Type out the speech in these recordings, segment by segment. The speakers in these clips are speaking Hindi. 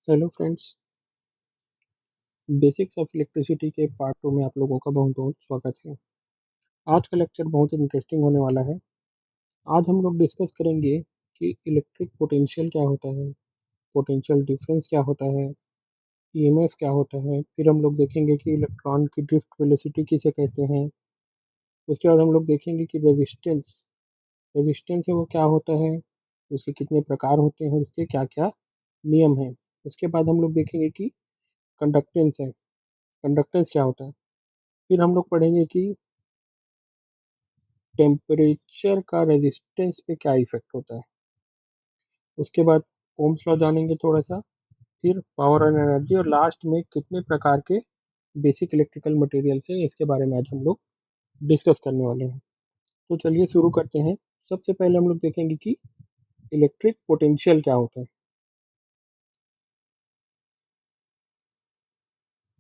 Hello friends, basics of electricity के पार्ट 2 में आप लोगों का बहुत बहुत स्वागत है। आज का लेक्चर बहुत ही इंटरेस्टिंग होने वाला है। आज हम लोग डिस्कस करेंगे कि इलेक्ट्रिक पोटेंशियल क्या होता है, पोटेंशियल डिफरेंस क्या होता है, ईएमएफ क्या होता है। फिर हम लोग देखेंगे कि इलेक्ट्रॉन की ड्रिफ्ट वेलोसिटी किसे कहते हैं। उसके बाद हम लोग देखेंगे कि रेजिस्टेंस रेजिस्टेंस है वो क्या होता है, उसके कितने प्रकार होते हैं, उसके क्या क्या नियम हैं। उसके बाद हम लोग देखेंगे कि कंडक्टेंस है, कंडक्टेंस क्या होता है। फिर हम लोग पढ़ेंगे कि टेम्परेचर का रेजिस्टेंस पे क्या इफेक्ट होता है। उसके बाद ओम्स लॉ जानेंगे थोड़ा सा। फिर पावर एंड एनर्जी, और लास्ट में कितने प्रकार के बेसिक इलेक्ट्रिकल मटेरियल्स हैं, इसके बारे में आज हम लोग डिस्कस करने वाले हैं। तो चलिए शुरू करते हैं। सबसे पहले हम लोग देखेंगे कि इलेक्ट्रिक पोटेंशियल क्या होता है।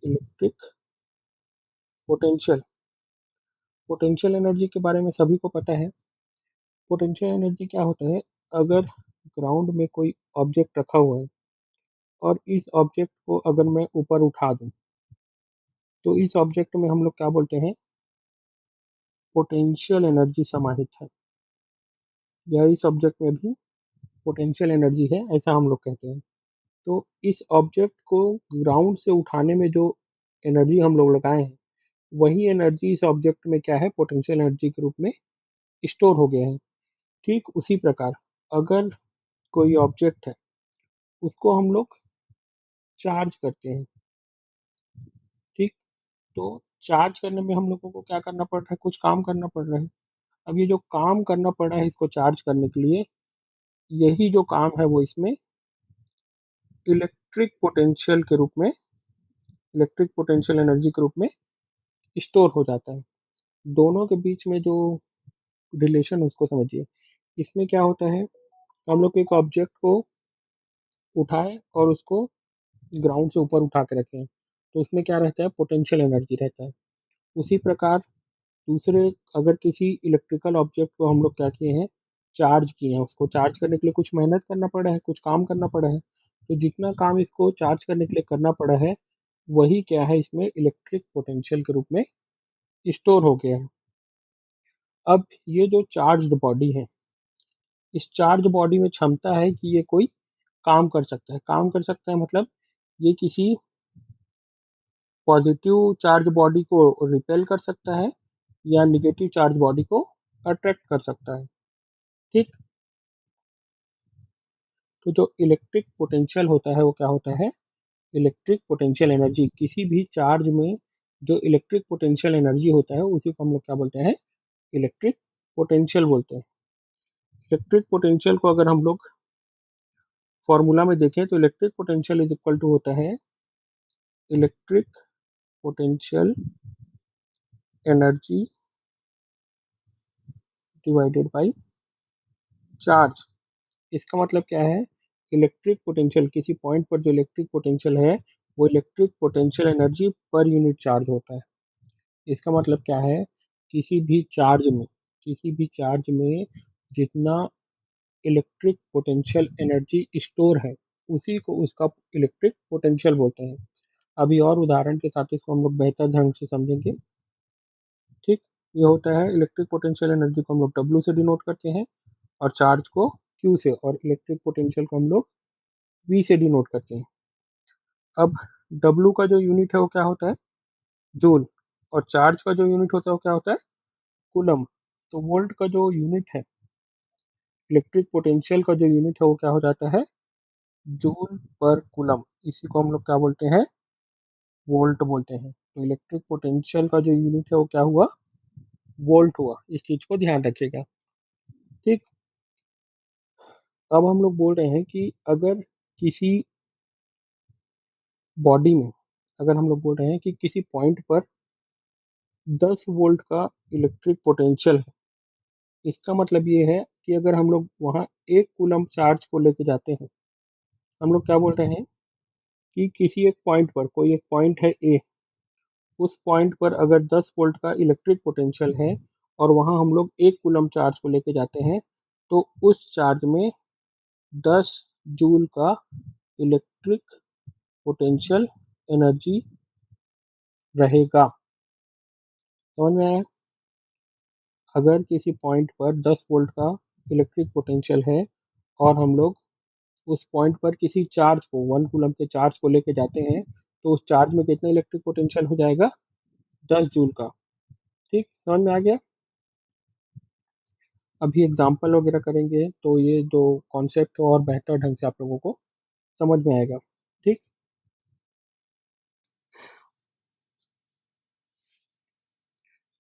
इलेक्ट्रिक पोटेंशियल, पोटेंशियल एनर्जी के बारे में सभी को पता है। पोटेंशियल एनर्जी क्या होता है, अगर ग्राउंड में कोई ऑब्जेक्ट रखा हुआ है और इस ऑब्जेक्ट को अगर मैं ऊपर उठा दूं, तो इस ऑब्जेक्ट में हम लोग क्या बोलते हैं, पोटेंशियल एनर्जी समाहित है, या इस ऑब्जेक्ट में भी पोटेंशियल एनर्जी है, ऐसा हम लोग कहते हैं। तो इस ऑब्जेक्ट को ग्राउंड से उठाने में जो एनर्जी हम लोग लगाए हैं, वही एनर्जी इस ऑब्जेक्ट में क्या है, पोटेंशियल एनर्जी के रूप में स्टोर हो गया है। ठीक उसी प्रकार अगर कोई ऑब्जेक्ट है, उसको हम लोग चार्ज करते हैं। ठीक, तो चार्ज करने में हम लोगों को क्या करना पड़ रहा है, कुछ काम करना पड़ रहा है। अब ये जो काम करना पड़ रहा है इसको चार्ज करने के लिए, यही जो काम है वो इसमें इलेक्ट्रिक पोटेंशियल के रूप में, इलेक्ट्रिक पोटेंशियल एनर्जी के रूप में स्टोर हो जाता है। दोनों के बीच में जो रिलेशन उसको समझिए। इसमें क्या होता है, हम लोग एक ऑब्जेक्ट को उठाए और उसको ग्राउंड से ऊपर उठा के रखें, तो उसमें क्या रहता है, पोटेंशियल एनर्जी रहता है। उसी प्रकार दूसरे, अगर किसी इलेक्ट्रिकल ऑब्जेक्ट को हम लोग क्या किए हैं, चार्ज किए हैं, उसको चार्ज करने के लिए कुछ मेहनत करना पड़ा है, कुछ काम करना पड़ा है। तो जितना काम इसको चार्ज करने के लिए करना पड़ा है, वही क्या है, इसमें इलेक्ट्रिक पोटेंशियल के रूप में स्टोर हो गया है। अब ये जो चार्ज्ड बॉडी है, इस चार्ज बॉडी में क्षमता है कि ये कोई काम कर सकता है। काम कर सकता है मतलब ये किसी पॉजिटिव चार्ज बॉडी को रिपेल कर सकता है, या निगेटिव चार्ज बॉडी को अट्रैक्ट कर सकता है। ठीक, तो जो इलेक्ट्रिक पोटेंशियल होता है वो क्या होता है, इलेक्ट्रिक पोटेंशियल एनर्जी। किसी भी चार्ज में जो इलेक्ट्रिक पोटेंशियल एनर्जी होता है उसी को हम लोग क्या बोलते हैं, इलेक्ट्रिक पोटेंशियल बोलते हैं। इलेक्ट्रिक पोटेंशियल को अगर हम लोग फॉर्मूला में देखें, तो electric potential is equal to होता है electric potential energy divided by charge. इसका मतलब क्या है, इलेक्ट्रिक पोटेंशियल, किसी पॉइंट पर जो इलेक्ट्रिक पोटेंशियल है, वो electric potential energy per unit charge होता है। इसका मतलब क्या है, किसी भी चार्ज में, किसी भी चार्ज में जितना इलेक्ट्रिक पोटेंशियल एनर्जी स्टोर है, उसी को उसका इलेक्ट्रिक पोटेंशियल बोलते हैं। अभी और उदाहरण के साथ इसको हम लोग बेहतर ढंग से समझेंगे। ठीक, ये होता है इलेक्ट्रिक पोटेंशियल एनर्जी को हम लोग डब्ल्यू से डिनोट करते हैं, और चार्ज को क्यू से, और इलेक्ट्रिक पोटेंशियल को हम लोग वी से डिनोट करते हैं। अब डब्ल्यू का जो यूनिट है वो क्या होता है, जूल, और चार्ज का जो यूनिट होता है वो क्या होता है, कूलम। तो वोल्ट का जो यूनिट है, इलेक्ट्रिक पोटेंशियल का जो यूनिट है वो क्या हो जाता है, जूल पर कूलम। इसी को हम लोग क्या बोलते हैं, वोल्ट बोलते हैं। तो इलेक्ट्रिक पोटेंशियल का जो यूनिट है वो क्या हुआ, वोल्ट हुआ। इस चीज को ध्यान रखिएगा। ठीक, अब हम लोग बोल रहे हैं कि अगर किसी बॉडी में, अगर हम लोग बोल रहे हैं कि किसी पॉइंट पर 10 वोल्ट का इलेक्ट्रिक पोटेंशियल है, इसका मतलब ये है कि अगर हम लोग वहाँ 1 कूलम चार्ज को लेके जाते हैं, हम लोग क्या बोल रहे हैं कि किसी एक पॉइंट पर, कोई एक पॉइंट है ए, उस पॉइंट पर अगर 10 वोल्ट का इलेक्ट्रिक पोटेंशियल है, और वहाँ हम लोग 1 कूलम चार्ज को लेके जाते हैं, तो उस चार्ज में 10 जूल का इलेक्ट्रिक पोटेंशियल एनर्जी रहेगा। समझ में आया? अगर किसी पॉइंट पर 10 वोल्ट का इलेक्ट्रिक पोटेंशियल है और हम लोग उस पॉइंट पर किसी चार्ज को 1 कूलम के चार्ज को लेके जाते हैं, तो उस चार्ज में कितना इलेक्ट्रिक पोटेंशियल हो जाएगा? 10 जूल का। ठीक, समझ में आ गया? अभी एग्जाम्पल वगैरह करेंगे तो ये जो कॉन्सेप्ट है और बेहतर ढंग से आप लोगों को समझ में आएगा। ठीक,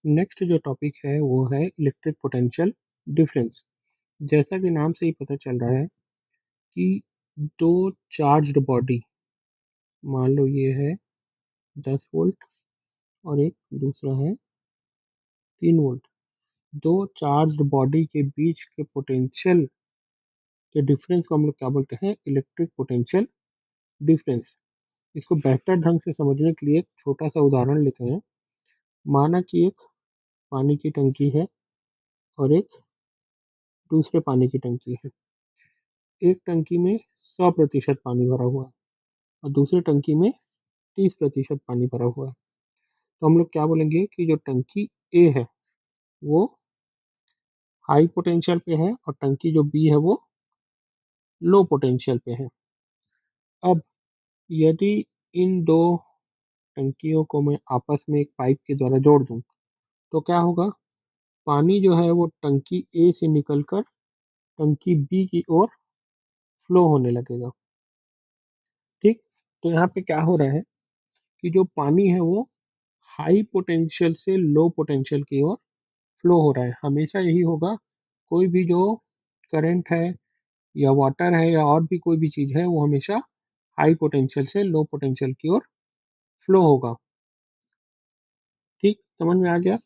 नेक्स्ट जो टॉपिक है वो है इलेक्ट्रिक पोटेंशियल डिफरेंस। जैसा कि नाम से ही पता चल रहा है कि दो चार्ज्ड बॉडी, मान लो ये है 10 वोल्ट और एक दूसरा है 3 वोल्ट, दो चार्ज्ड बॉडी के बीच के पोटेंशियल के डिफरेंस को हम लोग क्या बोलते हैं? Electric potential difference. इसको बेहतर ढंग से समझने के लिए एक छोटा सा उदाहरण लेते हैं। माना कि एक पानी की टंकी है और एक दूसरे पानी की टंकी है। एक टंकी में 100% पानी भरा हुआ है और दूसरी टंकी में 30% पानी भरा हुआ है। तो हम लोग क्या बोलेंगे कि जो टंकी ए है वो हाई पोटेंशियल पे है और टंकी जो बी है वो लो पोटेंशियल पे है। अब यदि इन दो टंकियों को मैं आपस में एक पाइप के द्वारा जोड़ दूं तो क्या होगा? पानी जो है वो टंकी ए से निकलकर टंकी बी की ओर फ्लो होने लगेगा। ठीक, तो यहाँ पे क्या हो रहा है कि जो पानी है वो हाई पोटेंशियल से लो पोटेंशियल की ओर फ्लो हो रहा है। हमेशा यही होगा, कोई भी जो करंट है या वाटर है या और भी कोई भी चीज़ है वो हमेशा हाई पोटेंशियल से लो पोटेंशियल की ओर फ्लो होगा। ठीक, समझ में आ गया?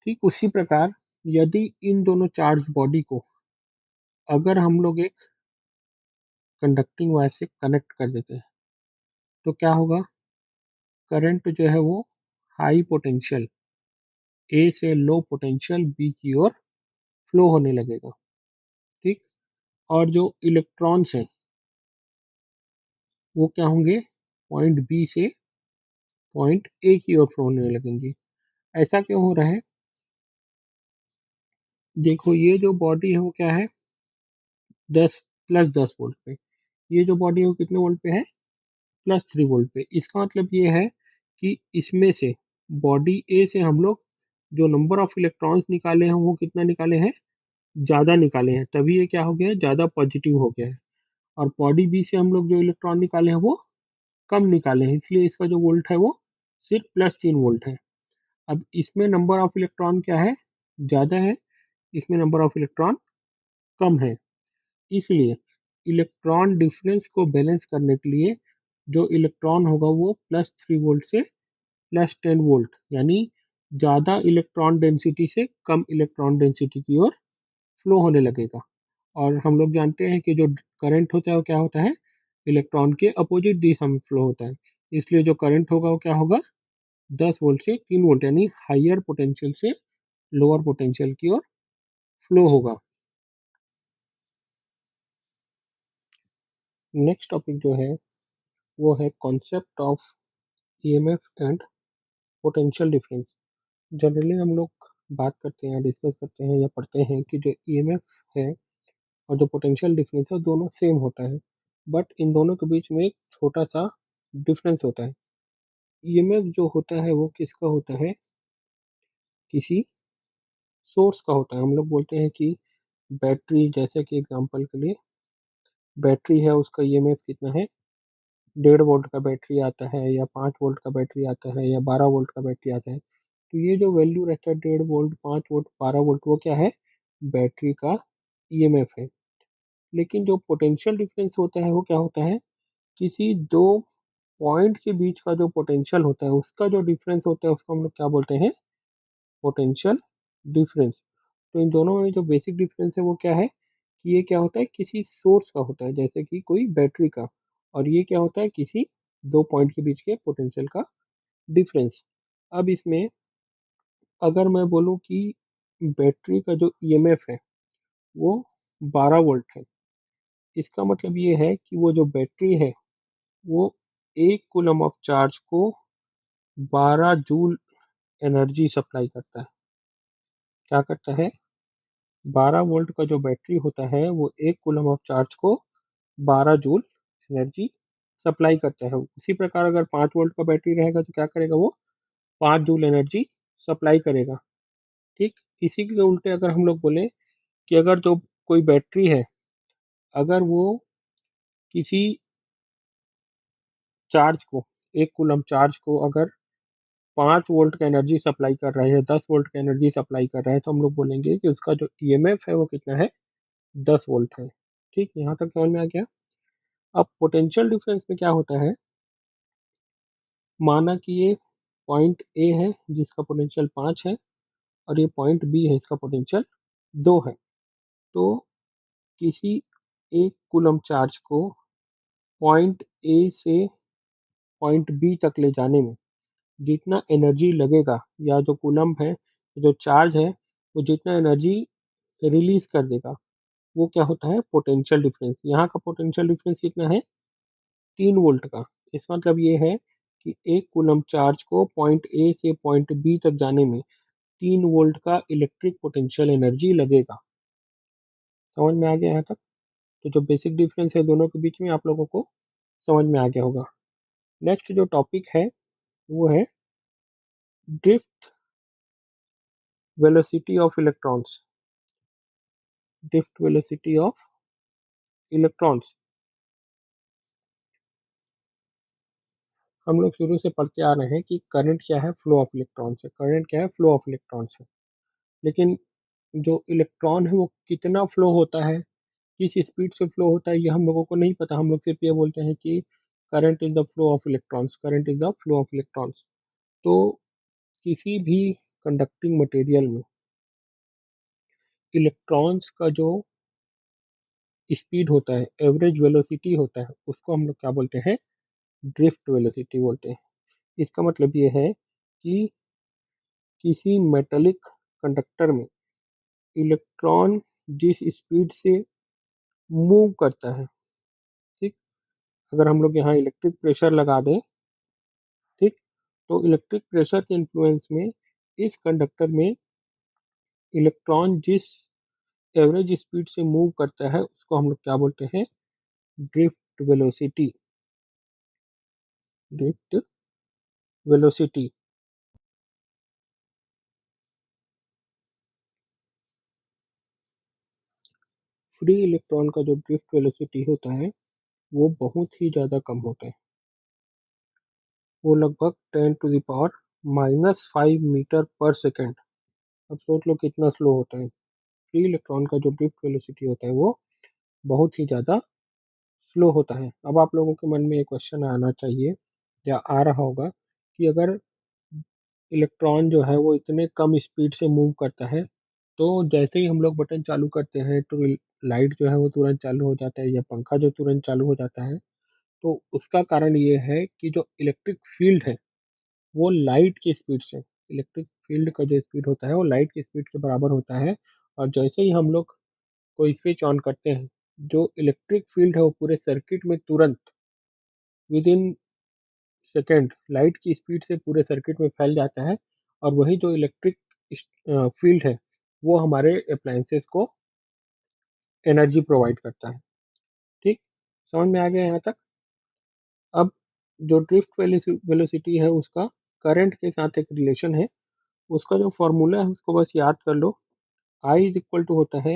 ठीक उसी प्रकार यदि इन दोनों चार्ज बॉडी को अगर हम लोग एक कंडक्टिंग वायर से कनेक्ट कर देते हैं तो क्या होगा? करंट जो है वो हाई पोटेंशियल ए से लो पोटेंशियल बी की ओर फ्लो होने लगेगा। ठीक, और जो इलेक्ट्रॉन्स हैं वो क्या होंगे? पॉइंट बी से पॉइंट ए की ओर फ्लो होने लगेंगे। ऐसा क्यों हो रहा है? देखो ये जो बॉडी है वो क्या है? 10 + 10 वोल्ट पे। ये जो बॉडी है वो कितने वोल्ट पे है? +3 वोल्ट पे। इसका मतलब ये है कि इसमें से बॉडी ए से हम लोग जो नंबर ऑफ इलेक्ट्रॉन्स निकाले हैं वो कितना निकाले हैं? ज़्यादा निकाले हैं, तभी ये क्या हो गया है? ज़्यादा पॉजिटिव हो गया है। और बॉडी बी से हम लोग जो इलेक्ट्रॉन निकाले हैं वो कम निकाले हैं, इसलिए इसका जो वोल्ट है वो सिर्फ +3 वोल्ट है। अब इसमें नंबर ऑफ इलेक्ट्रॉन क्या है? ज़्यादा है, इसमें नंबर ऑफ इलेक्ट्रॉन कम है। इसलिए इलेक्ट्रॉन डिफरेंस को बैलेंस करने के लिए जो इलेक्ट्रॉन होगा वो +3 वोल्ट से +10 वोल्ट, यानी ज़्यादा इलेक्ट्रॉन डेंसिटी से कम इलेक्ट्रॉन डेंसिटी की ओर फ्लो होने लगेगा। और हम लोग जानते हैं कि जो करंट होता है वो क्या होता है? इलेक्ट्रॉन के अपोजिट दिशा में फ्लो होता है। इसलिए जो करंट होगा वो क्या होगा? 10 वोल्ट से 3 वोल्ट, यानी हायर पोटेंशियल से लोअर पोटेंशियल की ओर फ्लो होगा। नेक्स्ट टॉपिक जो है वो है concept of EMF and potential difference. Generally हम लोग बात करते हैं, डिस्कस करते हैं या पढ़ते हैं कि जो ईएमएफ है और जो पोटेंशियल डिफरेंस है दोनों सेम होता है, बट इन दोनों के बीच में एक छोटा सा डिफरेंस होता है। ईएमएफ जो होता है वो किसका होता है? किसी सोर्स का होता है। हम लोग बोलते हैं कि बैटरी, जैसे कि एग्जांपल के लिए बैटरी है, उसका ईएमएफ कितना है? 1.5 वोल्ट का बैटरी आता है या 5 वोल्ट का बैटरी आता है या 12 वोल्ट का बैटरी आता है। तो ये जो वैल्यू रहता है 1.5 वोल्ट, 5 वोल्ट, 12 वोल्ट, वो क्या है? बैटरी का ईएमएफ है। लेकिन जो पोटेंशियल डिफरेंस होता है वो क्या होता है? किसी दो पॉइंट के बीच का जो पोटेंशियल होता है उसका जो डिफरेंस होता है उसको हम लोग क्या बोलते हैं? Potential difference. तो इन दोनों में जो बेसिक डिफरेंस है वो क्या है? कि ये क्या होता है? किसी सोर्स का होता है, जैसे कि कोई बैटरी का। और ये क्या होता है? किसी दो पॉइंट के बीच के पोटेंशियल का डिफरेंस। अब इसमें अगर मैं बोलूँ कि बैटरी का जो ईएमएफ है वो 12 वोल्ट है, इसका मतलब ये है कि वो जो बैटरी है वो 1 कूलम ऑफ चार्ज को 12 जूल एनर्जी सप्लाई करता है। क्या करता है? 12 वोल्ट का जो बैटरी होता है वो 1 कूलम ऑफ चार्ज को 12 जूल एनर्जी सप्लाई करता है। उसी प्रकार अगर 5 वोल्ट का बैटरी रहेगा तो क्या करेगा वो? 5 जूल एनर्जी सप्लाई करेगा। ठीक, इसी के उल्टे अगर हम लोग बोले कि अगर जो कोई बैटरी है, अगर वो किसी चार्ज को, 1 कूलम चार्ज को अगर 5 वोल्ट का एनर्जी सप्लाई कर रहा है, 10 वोल्ट का एनर्जी सप्लाई कर रहा है, तो हम लोग बोलेंगे कि उसका जो ईएमएफ है वो कितना है? 10 वोल्ट है। ठीक, यहाँ तक समझ में आ गया। अब पोटेंशियल डिफरेंस में क्या होता है? माना कि ये पॉइंट ए है जिसका पोटेंशियल 5 है, और ये पॉइंट बी है, इसका पोटेंशियल 2 है। तो किसी एक कूलम चार्ज को पॉइंट ए से पॉइंट बी तक ले जाने में जितना एनर्जी लगेगा, या जो कूलम है, जो चार्ज है, वो जितना एनर्जी रिलीज कर देगा, वो क्या होता है? Potential difference. यहाँ का पोटेंशियल डिफरेंस कितना है? 3 वोल्ट का। इसका मतलब ये है कि 1 कूलम चार्ज को पॉइंट ए से पॉइंट बी तक जाने में 3 वोल्ट का इलेक्ट्रिक पोटेंशियल एनर्जी लगेगा। समझ में आ गया यहाँ तक? तो जो बेसिक डिफरेंस है दोनों के बीच में, आप लोगों को समझ में आ गया होगा। नेक्स्ट जो टॉपिक है वो है drift velocity of electrons. Drift velocity of electrons हम लोग शुरू से पढ़ते आ रहे हैं कि करंट क्या है? फ्लो ऑफ इलेक्ट्रॉन्स है। करंट क्या है? फ्लो ऑफ इलेक्ट्रॉन्स है। लेकिन जो इलेक्ट्रॉन है वो कितना फ्लो होता है, किस स्पीड से फ्लो होता है, ये हम लोगों को नहीं पता। हम लोग सिर्फ ये बोलते हैं कि current is the flow of electrons, current is the flow of electrons. तो किसी भी कंडक्टिंग मटेरियल में इलेक्ट्रॉन्स का जो स्पीड होता है, एवरेज वेलोसिटी होता है, उसको हम लोग क्या बोलते हैं? ड्रिफ्ट वेलोसिटी बोलते हैं। इसका मतलब ये है कि किसी मेटेलिक कंडक्टर में इलेक्ट्रॉन जिस स्पीड से मूव करता है, ठीक, अगर हम लोग यहाँ इलेक्ट्रिक प्रेशर लगा दें, ठीक, तो इलेक्ट्रिक प्रेशर के इन्फ्लुएंस में इस कंडक्टर में इलेक्ट्रॉन जिस एवरेज स्पीड से मूव करता है उसको हम लोग क्या बोलते हैं? Drift velocity. Drift velocity. Free electron का जो ड्रिफ्ट वेलोसिटी होता है वो बहुत ही ज़्यादा कम होता है। वो लगभग 10 to the power -5 मीटर पर सेकेंड। अब सोच लो कितना स्लो होता है। फ्री इलेक्ट्रॉन का जो ड्रिफ्ट वेलोसिटी होता है वो बहुत ही ज़्यादा स्लो होता है। अब आप लोगों के मन में एक क्वेश्चन आना चाहिए या आ रहा होगा कि अगर इलेक्ट्रॉन जो है वो इतने कम स्पीड से मूव करता है, तो जैसे ही हम लोग बटन चालू करते हैं तो लाइट जो है वो तुरंत चालू हो जाता है, या पंखा जो तुरंत चालू हो जाता है। तो उसका कारण ये है कि जो इलेक्ट्रिक फील्ड है वो लाइट की स्पीड से, इलेक्ट्रिक फील्ड का जो स्पीड होता है वो लाइट की स्पीड के बराबर होता है। और जैसे ही हम लोग कोई स्विच ऑन करते हैं, जो इलेक्ट्रिक फील्ड है वो पूरे सर्किट में तुरंत, विद इन सेकेंड, लाइट की स्पीड से पूरे सर्किट में फैल जाता है। और वही जो इलेक्ट्रिक फील्ड है वो हमारे अप्लायंसेस को एनर्जी प्रोवाइड करता है। ठीक, समझ में आ गया यहाँ तक? अब जो ड्रिफ्ट वेलोसिटी है उसका करंट के साथ एक रिलेशन है। उसका जो फॉर्मूला है उसको बस याद कर लो। आई इज इक्वल टू होता है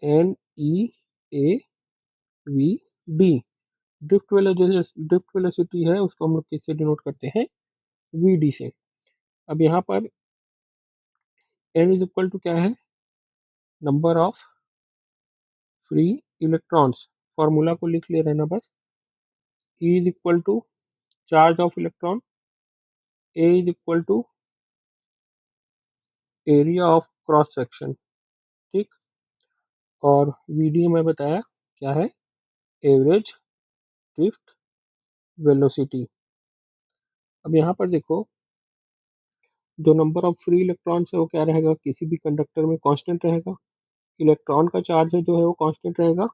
NE/AV/D। ड्रिफ्ट वेलोसिटी है उसको हम लोग किससे डिनोट करते हैं? VD से। अब यहाँ पर N इज इक्वल टू क्या है? Number of free electrons. Formula को लिख ले रहना बस। E is equal to charge of electron, A is equal to area of cross section. ठीक, और VD मैं बताया क्या है? Average drift velocity. अब यहाँ पर देखो, जो नंबर ऑफ फ्री इलेक्ट्रॉन्स है वो क्या रहेगा? किसी भी कंडक्टर में कांस्टेंट रहेगा। इलेक्ट्रॉन का चार्ज है जो है वो कांस्टेंट रहेगा।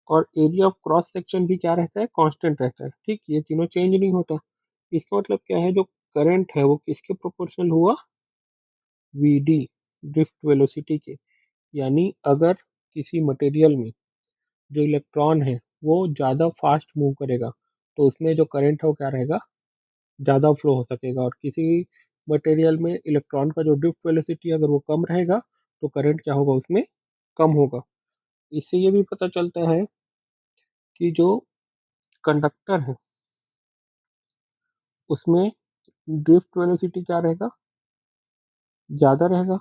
और एरिया ऑफ क्रॉस सेक्शन भी क्या रहता है, कांस्टेंट रहता है। ठीक, ये तीनों चेंज नहीं होता। इसका मतलब क्या है, जो करंट है वो किसके प्रोपोर्शनल हुआ, वीडी, ड्रिफ्ट वेलोसिटी के। यानी अगर किसी मटेरियल में जो इलेक्ट्रॉन है वो ज़्यादा फास्ट मूव करेगा तो उसमें जो करंट है वो क्या रहेगा, ज़्यादा फ्लो हो सकेगा। और किसी मटेरियल में इलेक्ट्रॉन का जो ड्रिफ्ट वेलोसिटी अगर वो कम रहेगा तो करंट क्या होगा, उसमें कम होगा। इससे ये भी पता चलता है कि जो कंडक्टर है उसमें ड्रिफ्ट वेलोसिटी क्या रहेगा, ज़्यादा रहेगा,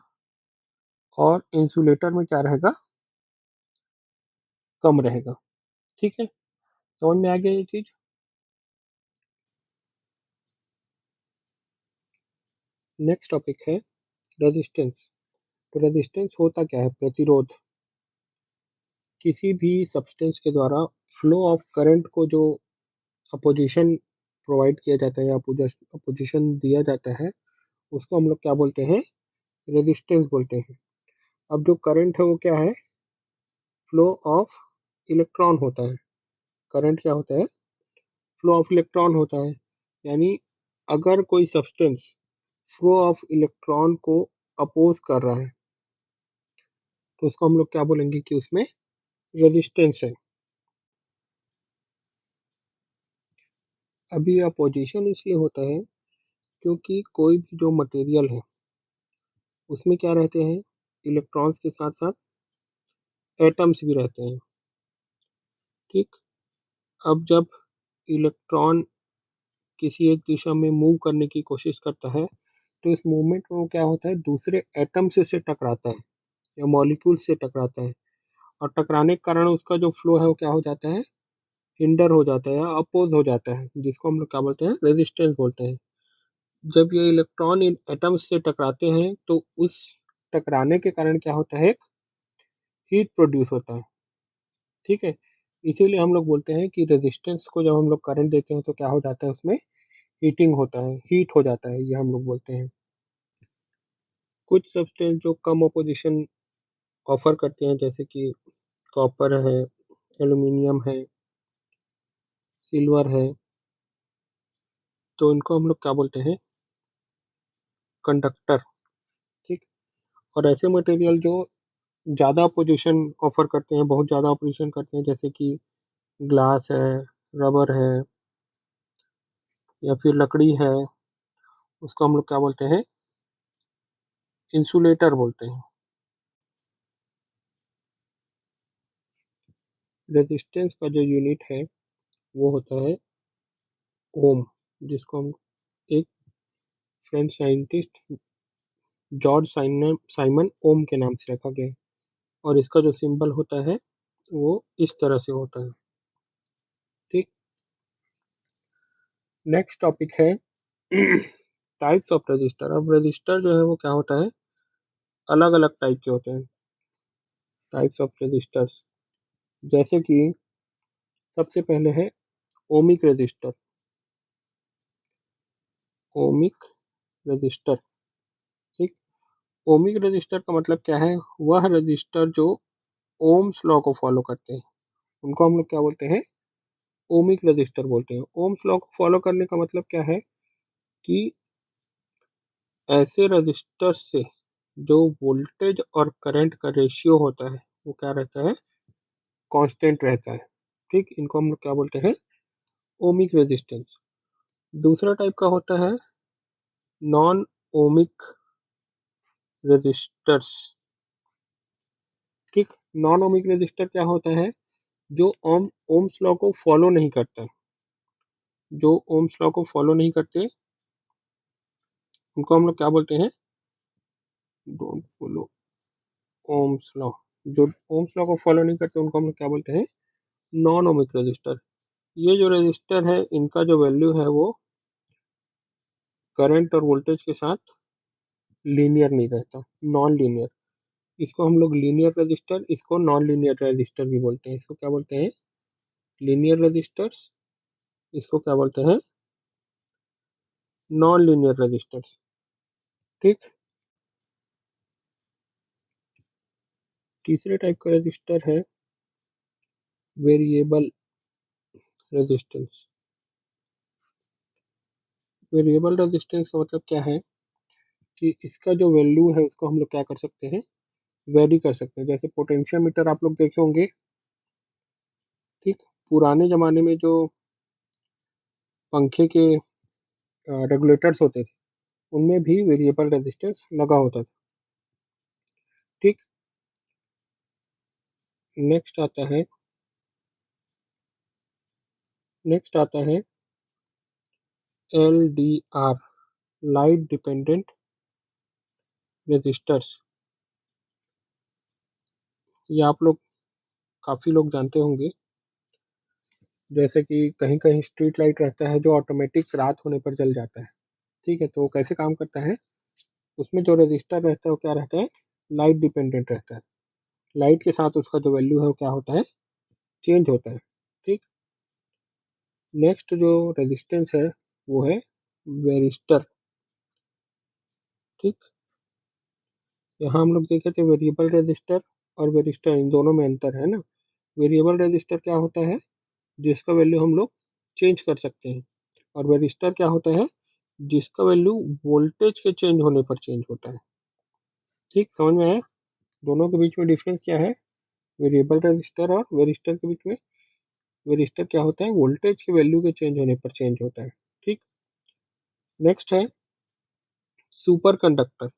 और इंसुलेटर में क्या रहेगा, कम रहेगा। ठीक है, समझ में आ गया ये चीज़। नेक्स्ट टॉपिक है रेजिस्टेंस। तो रेजिस्टेंस होता क्या है, प्रतिरोध। किसी भी सब्सटेंस के द्वारा फ्लो ऑफ करंट को जो अपोजिशन प्रोवाइड किया जाता है या अपोजिशन दिया जाता है उसको हम लोग क्या बोलते हैं, रेजिस्टेंस बोलते हैं। अब जो करंट है वो क्या है, फ्लो ऑफ इलेक्ट्रॉन होता है। करंट क्या होता है, फ्लो ऑफ इलेक्ट्रॉन होता है। यानी अगर कोई सब्सटेंस फ्लो ऑफ इलेक्ट्रॉन को अपोज कर रहा है तो उसको हम लोग क्या बोलेंगे कि उसमें रेजिस्टेंस है। अभी अपोजिशन इसलिए होता है क्योंकि कोई भी जो मटेरियल है उसमें क्या रहते हैं, इलेक्ट्रॉन्स के साथ साथ एटम्स भी रहते हैं। ठीक, अब जब इलेक्ट्रॉन किसी एक दिशा में मूव करने की कोशिश करता है तो इस मूवमेंट में वो क्या होता है, दूसरे एटम से टकराता है या मॉलिक्यूल से टकराता है। और टकराने के कारण उसका जो फ्लो है वो क्या हो जाता है, हिंडर हो जाता है या अपोज हो जाता है, जिसको हम लोग क्या बोलते हैं, रेजिस्टेंस बोलते हैं। जब ये इलेक्ट्रॉन इन एटम्स से टकराते हैं तो उस टकराने के कारण क्या होता है, हीट प्रोड्यूस होता है। ठीक है, इसीलिए हम लोग बोलते हैं कि रेजिस्टेंस को जब हम लोग करंट देते हैं तो क्या हो जाता है, उसमें हीटिंग होता है, हीट हो जाता है, ये हम लोग बोलते हैं। कुछ सब्सटेंस जो कम अपोजिशन ऑफर करते हैं जैसे कि कॉपर है, एल्यूमिनियम है, सिल्वर है, तो इनको हम लोग क्या बोलते हैं, कंडक्टर। ठीक, और ऐसे मटेरियल जो ज़्यादा अपोजिशन ऑफर करते हैं, बहुत ज़्यादा अपोजिशन करते हैं, जैसे कि ग्लास है, रबर है, या फिर लकड़ी है, उसको हम लोग क्या बोलते हैं, इंसुलेटर बोलते हैं। रेजिस्टेंस का जो यूनिट है वो होता है ओम, जिसको हम एक फ्रेंच साइंटिस्ट जॉर्ज साइमन ओम के नाम से रखा गया है। और इसका जो सिंबल होता है वो इस तरह से होता है। ठीक, नेक्स्ट टॉपिक है टाइप्स ऑफ रजिस्टर। अब रजिस्टर जो है वो क्या होता है, अलग अलग टाइप के होते हैं, टाइप्स ऑफ रजिस्टर्स। जैसे कि सबसे पहले है ओमिक रजिस्टर। Ohmic register. ठीक, ओमिक रजिस्टर का मतलब क्या है, वह रजिस्टर जो ओम्स लॉ को फॉलो करते हैं उनको हम लोग क्या बोलते हैं, ओमिक रजिस्टर बोलते हैं। ओम्स लॉ को फॉलो करने का मतलब क्या है कि ऐसे रजिस्टर से जो वोल्टेज और करंट का रेशियो होता है वो क्या रहता है, कांस्टेंट रहता है। ठीक, इनको हम लोग क्या बोलते हैं, ओमिक रेजिस्टेंस। दूसरा टाइप का होता है नॉन ओमिक रेजिस्टर्स। ठीक, नॉन ओमिक रेजिस्टर क्या होता है, जो ओम्स लॉ को फॉलो नहीं करता, जो ओम्स लॉ को फॉलो नहीं करते उनको हम लोग क्या बोलते हैं, डोंट फॉलो ओम्स लॉ। जो ओम्स लॉ को फॉलो नहीं करते उनको हम लोग क्या बोलते हैं, नॉन ओमिक रजिस्टर। ये जो रजिस्टर है इनका जो वैल्यू है वो करंट और वोल्टेज के साथ लीनियर नहीं रहता, नॉन लीनियर। इसको हम लोग लीनियर रजिस्टर, इसको नॉन लीनियर रजिस्टर भी बोलते हैं। इसको क्या बोलते हैं, लीनियर रजिस्टर्स, इसको क्या बोलते हैं, नॉन लीनियर रजिस्टर्स। ठीक, तीसरे टाइप का रजिस्टर है वेरिएबल रेजिस्टेंस। वेरिएबल रेजिस्टेंस का मतलब क्या है कि इसका जो वैल्यू है उसको हम लोग क्या कर सकते हैं, वेरी कर सकते हैं। जैसे पोटेंशियोमीटर आप लोग देखे होंगे, ठीक। पुराने जमाने में जो पंखे के रेगुलेटर्स होते थे उनमें भी वेरिएबल रेजिस्टेंस लगा होता था, ठीक। नेक्स्ट आता है नेक्स्ट आता है L D R, light dependent resistors. ये आप लोग काफ़ी लोग जानते होंगे। जैसे कि कहीं कहीं स्ट्रीट लाइट रहता है जो ऑटोमेटिक रात होने पर जल जाता है, ठीक है। तो वो कैसे काम करता है, उसमें जो रजिस्टर रहता है वो क्या रहता है, लाइट डिपेंडेंट रहता है। लाइट के साथ उसका जो वैल्यू है वो क्या होता है, चेंज होता है, ठीक। नेक्स्ट जो रेजिस्टेंस है वो है वेरिस्टर, ठीक। यहाँ हम लोग देखे थे वेरिएबल रेजिस्टर और वेरिस्टर, इन दोनों में अंतर है ना। वेरिएबल रेजिस्टर क्या होता है, जिसका वैल्यू हम लोग चेंज कर सकते हैं। और वेरिस्टर क्या होता है, जिसका वैल्यू वोल्टेज के चेंज होने पर चेंज होता है, ठीक। समझ में आया, दोनों के बीच में डिफरेंस क्या है, वेरिएबल रजिस्टर और वेरिस्टर के बीच में। वेरिस्टर क्या होता है, वोल्टेज के वैल्यू के चेंज होने पर चेंज होता है, ठीक। नेक्स्ट है सुपर कंडक्टर।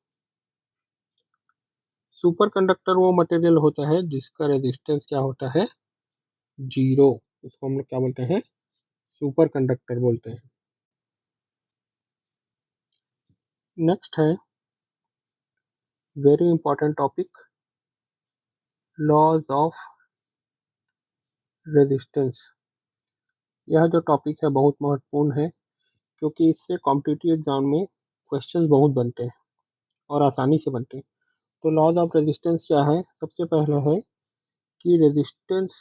सुपर कंडक्टर वो मटेरियल होता है जिसका रेजिस्टेंस क्या होता है, जीरो। इसको हम लोग क्या बोलते हैं, सुपर कंडक्टर बोलते हैं। नेक्स्ट है very important topic, laws of resistance. यह जो टॉपिक है बहुत महत्वपूर्ण है, क्योंकि इससे कॉम्पिटिटिव एग्जाम में क्वेश्चंस बहुत बनते हैं और आसानी से बनते हैं। तो लॉज ऑफ रेजिस्टेंस क्या है, सबसे पहला है कि resistance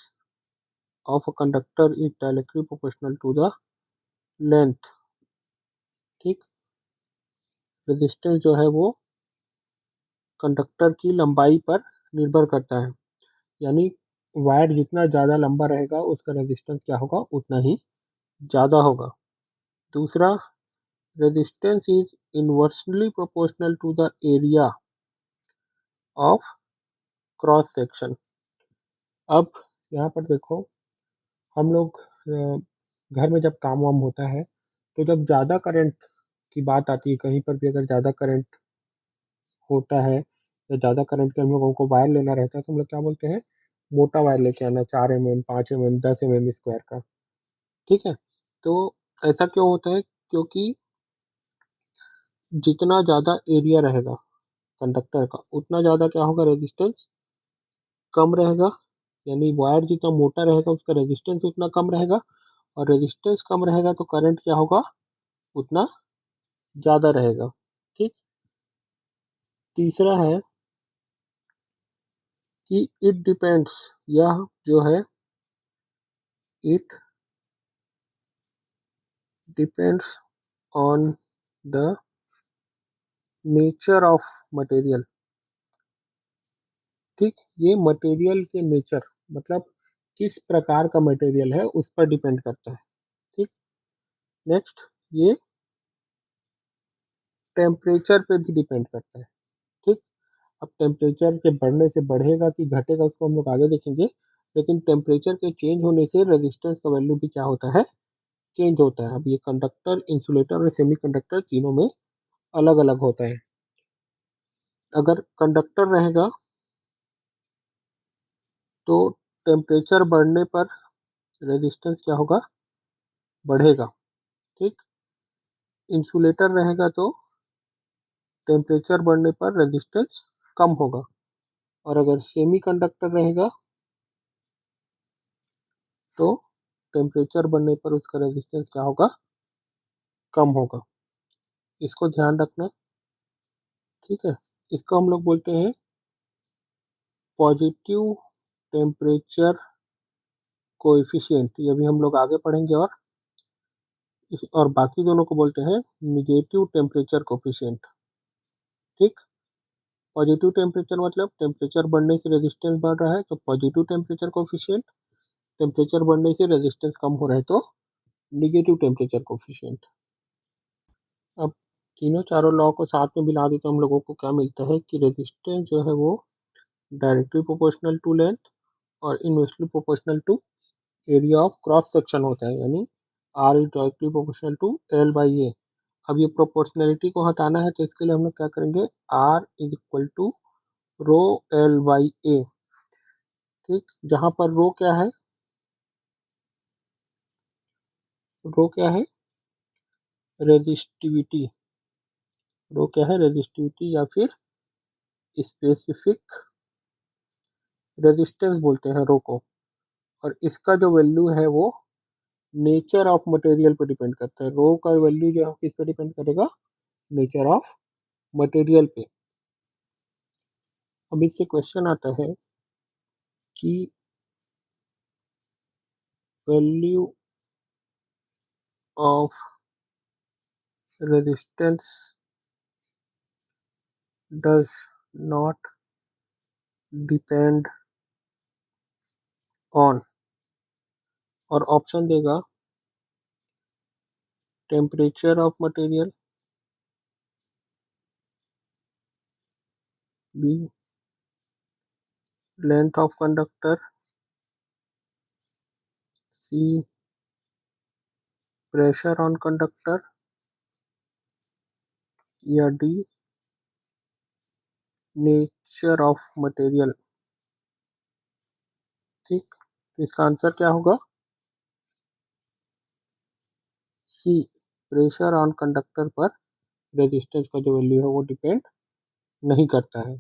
of a conductor is directly proportional to the length, ठीक। रेजिस्टेंस जो है वो कंडक्टर की लंबाई पर निर्भर करता है, यानी वायर जितना ज़्यादा लंबा रहेगा उसका रेजिस्टेंस क्या होगा, उतना ही ज़्यादा होगा। दूसरा, resistance is inversely proportional to the area of cross section. अब यहाँ पर देखो, हम लोग घर में जब काम वाम होता है तो जब ज़्यादा करंट की बात आती है, कहीं पर भी अगर ज़्यादा करंट होता है या ज़्यादा करंट के हम लोगों को वायर लेना रहता है तो हम लोग क्या बोलते हैं, मोटा वायर लेके आना, 4 mm, 5 mm, 10 mm स्क्वायर का, ठीक है। तो ऐसा क्यों होता है, क्योंकि जितना ज़्यादा एरिया रहेगा कंडक्टर का उतना ज़्यादा क्या होगा, रेजिस्टेंस कम रहेगा। यानी वायर जितना मोटा रहेगा उसका रेजिस्टेंस उतना कम रहेगा, और रेजिस्टेंस कम रहेगा तो करंट क्या होगा, उतना ज़्यादा रहेगा, ठीक। तीसरा है कि इट डिपेंड्स, यह जो है it depends on the nature of material, ठीक। ये मटेरियल के नेचर, मतलब किस प्रकार का मटेरियल है उस पर डिपेंड करता है, ठीक। नेक्स्ट, ये टेम्परेचर पे भी डिपेंड करता है, ठीक। अब टेम्परेचर के बढ़ने से बढ़ेगा कि घटेगा उसको हम लोग आगे देखेंगे, लेकिन टेम्परेचर के चेंज होने से रेजिस्टेंस का वैल्यू भी क्या होता है, चेंज होता है। अब ये कंडक्टर, इंसुलेटर और सेमी कंडक्टर तीनों में अलग अलग होता है। अगर कंडक्टर रहेगा तो टेम्परेचर बढ़ने पर रेजिस्टेंस क्या होगा, बढ़ेगा, ठीक। इंसुलेटर रहेगा तो टेम्परेचर बढ़ने पर रेजिस्टेंस कम होगा, और अगर सेमी कंडक्टर रहेगा तो टेम्परेचर बढ़ने पर उसका रेजिस्टेंस क्या होगा, कम होगा। इसको ध्यान रखना, ठीक है। इसको हम लोग बोलते हैं पॉजिटिव टेम्परेचर कोएफिशिएंट, ये भी हम लोग आगे पढ़ेंगे। और बाकी दोनों को बोलते हैं निगेटिव टेम्परेचर कोएफिशिएंट, ठीक। पॉजिटिव टेम्परेचर मतलब टेम्परेचर बढ़ने से रेजिस्टेंस बढ़ रहा है तो पॉजिटिव टेम्परेचर कोएफिशिएंट। टेम्परेचर बढ़ने से रेजिस्टेंस कम हो रहा है तो निगेटिव टेम्परेचर कोफिशिएंट। अब तीनों चारों लॉ को साथ में मिला दें तो हम लोगों को क्या मिलता है कि रेजिस्टेंस जो है वो डायरेक्टली प्रोपोर्शनल टू लेंथ और inversely proportional to area of cross section होता है, यानी R is directly proportional to L by A. अब ये प्रोपोर्शनलिटी को हटाना है तो इसके लिए हम लोग क्या करेंगे, R is equal to rho L by A. ठीक, जहां पर रो क्या है, रो क्या है, रेजिस्टिविटी। रो क्या है, रेजिस्टिविटी या फिर स्पेसिफिक रेजिस्टेंस बोलते हैं रो को। और इसका जो वैल्यू है वो नेचर ऑफ मटेरियल पर डिपेंड करता है। रो का वैल्यू जो है किस पे डिपेंड करेगा, नेचर ऑफ मटेरियल पे। अब इससे क्वेश्चन आता है कि value of resistance does not depend on, और ऑप्शन देगा temperature of material, B length of conductor, C pressure on conductor, या डी नेचर ऑफ मटेरियल। ठीक, तो इसका आंसर क्या होगा, सी प्रेशर ऑन कंडक्टर पर रेजिस्टेंस का जो वैल्यू है वो डिपेंड नहीं करता है।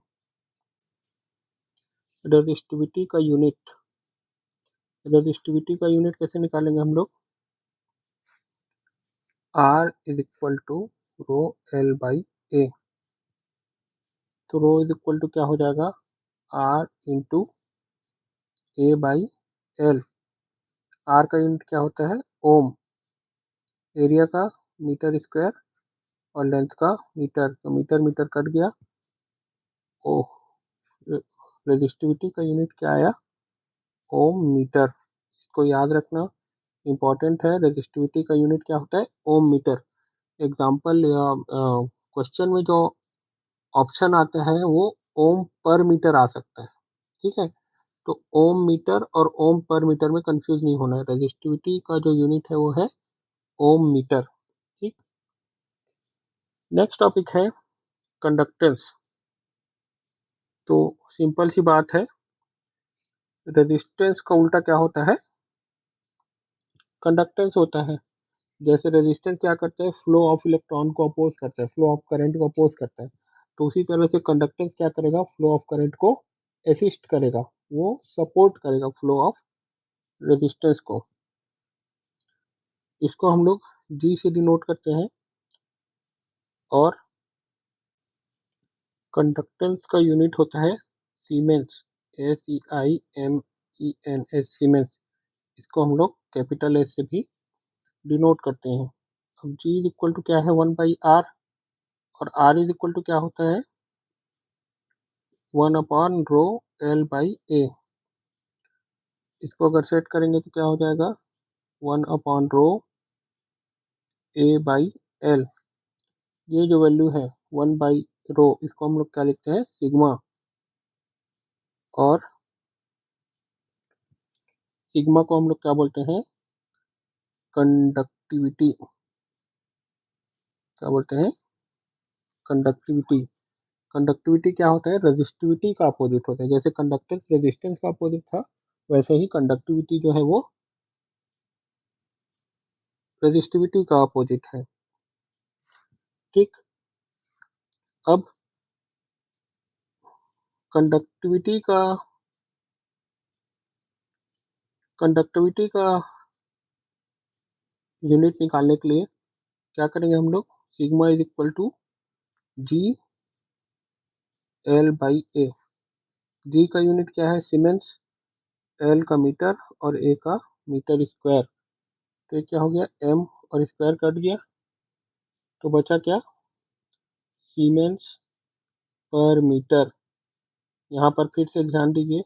रेजिस्टिविटी का यूनिट, रेजिस्टिविटी का यूनिट कैसे निकालेंगे हम लोग, R is equal to rho L by A. तो रो इज इक्वल टू क्या हो जाएगा, R into A by L. R का यूनिट क्या होता है, ओम, एरिया का मीटर स्क्वायर और लेंथ का मीटर, तो मीटर मीटर कट गया। ओह, रेजिस्टिविटी का यूनिट क्या आया, ओम मीटर। इसको याद रखना इंपॉर्टेंट है, रेजिस्टिविटी का यूनिट क्या होता है, ओम मीटर। एग्जाम्पल या क्वेश्चन में जो ऑप्शन आता है वो ओम पर मीटर आ सकता है। ठीक है, तो ओम मीटर और ओम पर मीटर में कंफ्यूज नहीं होना है। रेजिस्टिविटी का जो यूनिट है वो है ओम मीटर। ठीक, नेक्स्ट टॉपिक है कंडक्टेंस। तो सिंपल सी बात है, रेजिस्टेंस का उल्टा क्या होता है, कंडक्टेंस होता है। जैसे रेजिस्टेंस क्या करता है, फ्लो ऑफ इलेक्ट्रॉन को अपोज करता है, फ्लो ऑफ करंट को अपोज करता है। तो उसी तरह से कंडक्टेंस क्या करेगा, फ्लो ऑफ करंट को असिस्ट करेगा, वो सपोर्ट करेगा फ्लो ऑफ रेजिस्टेंस को। इसको हम लोग जी से डिनोट करते हैं। और कंडक्टेंस का यूनिट होता है सीमेंस, SEIMENS, सीमेंस। इसको हम लोग कैपिटल एस से भी डिनोट करते हैं। अब जी इज इक्वल टू क्या है, 1/r, और आर इज इक्वल टू क्या होता है, 1/ρ L/A। इसको अगर सेट करेंगे तो क्या हो जाएगा, 1/ρ A/L। ये जो वैल्यू है 1/ρ, इसको हम लोग क्या लिखते हैं, सिग्मा। और सिग्मा को हम लोग क्या बोलते हैं, कंडक्टिविटी। क्या बोलते हैं, कंडक्टिविटी। कंडक्टिविटी क्या होता है, रेजिस्टिविटी का अपोजिट होता है। जैसे कंडक्टेंस रेजिस्टेंस का अपोजिट था, वैसे ही कंडक्टिविटी जो है वो रेजिस्टिविटी का अपोजिट है। ठीक, अब कंडक्टिविटी का कंडक्टिविटी का यूनिट निकालने के लिए क्या करेंगे हम लोग, sigma is equal to G/L/A। G का यूनिट क्या है, सीमेंस, एल का मीटर और ए का मीटर स्क्वायर। तो ये क्या हो गया, एम और स्क्वायर कट गया, तो बचा क्या, सीमेंस पर मीटर। यहाँ पर फिर से ध्यान दीजिए,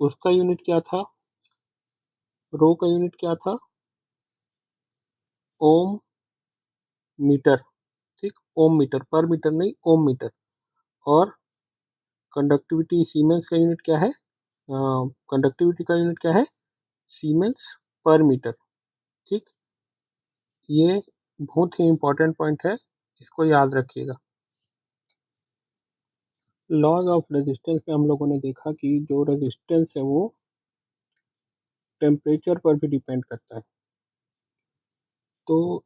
उसका यूनिट क्या था, रो का यूनिट क्या था, ओम मीटर। ठीक, ओम मीटर, पर मीटर नहीं, ओम मीटर। और कंडक्टिविटी सीमेंस का यूनिट क्या है, कंडक्टिविटी का यूनिट क्या है, सीमेंस पर मीटर। ठीक, ये बहुत ही इंपॉर्टेंट पॉइंट है, इसको याद रखिएगा। लॉज ऑफ रेजिस्टेंस में हम लोगों ने देखा कि जो रेजिस्टेंस है वो टेम्परेचर पर भी डिपेंड करता है। तो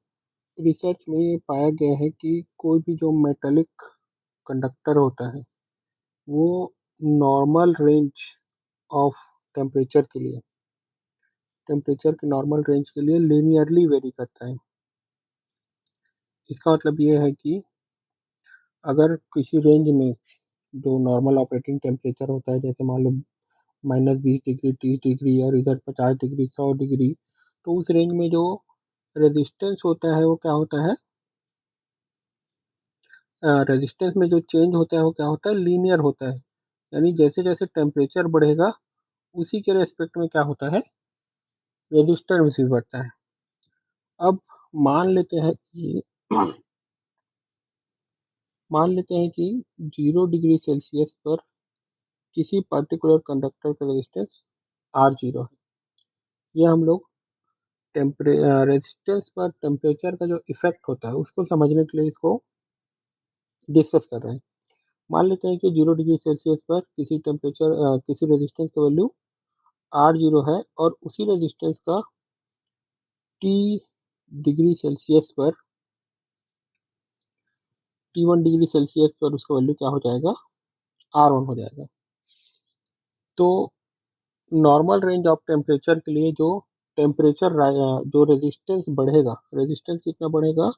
रिसर्च में ये पाया गया है कि कोई भी जो मेटेलिक कंडक्टर होता है वो नॉर्मल रेंज ऑफ टेम्परेचर के लिए, टेम्परेचर के नॉर्मल रेंज के लिए लीनियरली वेरी करता है। इसका मतलब ये है कि अगर किसी रेंज में जो नॉर्मल ऑपरेटिंग टेम्परेचर होता है, जैसे मान लो -20 डिग्री, 30 डिग्री, और इधर 50 डिग्री, 100 डिग्री, तो उस रेंज में जो रेजिस्टेंस होता है वो क्या होता है, रेजिस्टेंस में जो चेंज होता है वो क्या होता है, लीनियर होता है। यानी जैसे जैसे टेम्परेचर बढ़ेगा उसी के रेस्पेक्ट में क्या होता है, रेजिस्टेंस भी बढ़ता है। अब मान लेते हैं कि मान लेते हैं कि 0 डिग्री सेल्सियस पर किसी पर्टिकुलर कंडक्टर का रेजिस्टेंस R0 है। यह हम लोग रेजिस्टेंस पर टेम्परेचर का जो इफेक्ट होता है उसको समझने के लिए इसको डिस्कस कर रहे हैं। मान लेते हैं कि 0 डिग्री सेल्सियस पर किसी किसी रेजिस्टेंस का वैल्यू R0 है, और उसी रेजिस्टेंस का T1 डिग्री सेल्सियस पर उसका वैल्यू क्या हो जाएगा, R1 हो जाएगा। तो नॉर्मल रेंज ऑफ टेम्परेचर के लिए जो जो रेजिस्टेंस बढ़ेगा, रेजिस्टेंस कितना बढ़ेगा,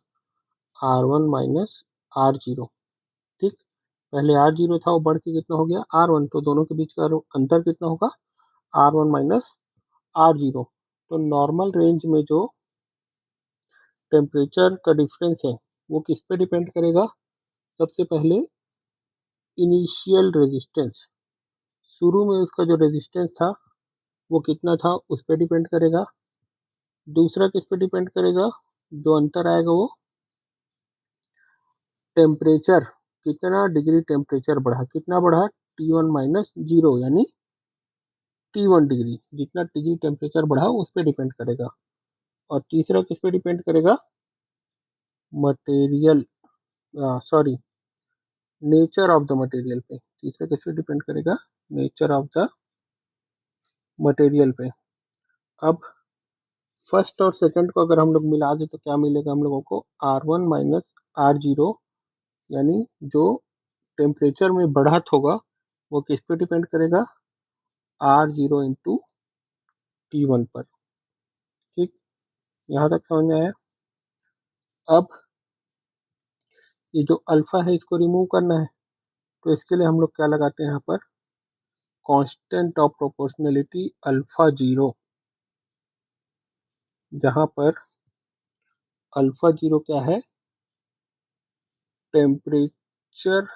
R1 माइनस R0। ठीक, पहले R0 था, वो बढ़ के कितना हो गया, R1, तो दोनों के बीच का अंतर कितना होगा, R1 माइनस R0। तो नॉर्मल रेंज में जो टेम्परेचर का डिफरेंस है वो किस पे डिपेंड करेगा, सबसे पहले इनिशियल रेजिस्टेंस, शुरू में उसका जो रेजिस्टेंस था वो कितना था उस पर डिपेंड करेगा। दूसरा किस पे डिपेंड करेगा, जो अंतर आएगा वो टेम्परेचर, कितना डिग्री टेम्परेचर बढ़ा, कितना बढ़ा, T1 माइनस 0, यानी T1 डिग्री, जितना डिग्री टेम्परेचर बढ़ा उस पर डिपेंड करेगा। और तीसरा किस पे डिपेंड करेगा, material, sorry, nature of the material पे। तीसरा किस पे डिपेंड करेगा, नेचर ऑफ द मटेरियल पे। अब फर्स्ट और सेकंड को अगर हम लोग मिला दें तो क्या मिलेगा हम लोगों को, R1 माइनस R0, यानी जो टेम्परेचर में बढ़त होगा वो किस पे डिपेंड करेगा, R0 इंटू T1 पर। ठीक, यहाँ तक समझ में आया। अब ये जो अल्फा है इसको रिमूव करना है, तो इसके लिए हम लोग क्या लगाते हैं यहाँ पर, कांस्टेंट ऑफ प्रोपोर्शनलिटी अल्फा 0, जहाँ पर अल्फा 0 क्या है, टेम्परेचर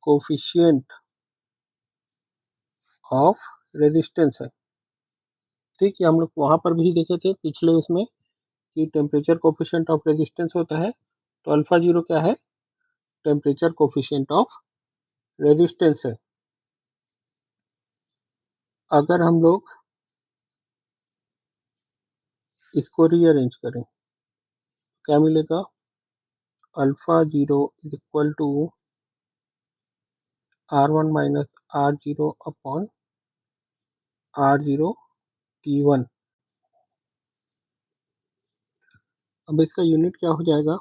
कोफिशिएंट ऑफ रेजिस्टेंस है। ठीक है, हम लोग वहाँ पर भी देखे थे पिछले उसमें कि टेम्परेचर कोफिशिएंट ऑफ रेजिस्टेंस होता है, तो अल्फा 0 क्या है, टेम्परेचर कोफिशिएंट ऑफ रेजिस्टेंस है। अगर हम लोग इसको रीअरेंज करें क्या मिलेगा, alpha 0 is equal to R1 minus R0 upon R0 T1। अब इसका यूनिट क्या हो जाएगा,